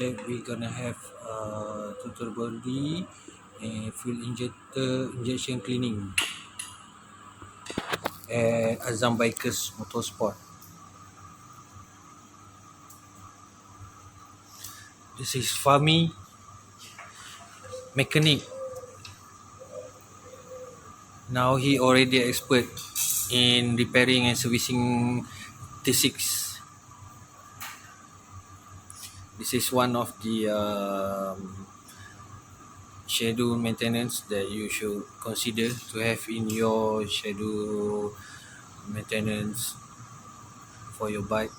that we're gonna have Throttle Body and fuel injection cleaning at AZAMBIKERS Motorsport. This is Fahmi, mechanic. Now he already expert in repairing and servicing T6. This is one of the schedule maintenance that you should consider to have in your schedule maintenance for your bike.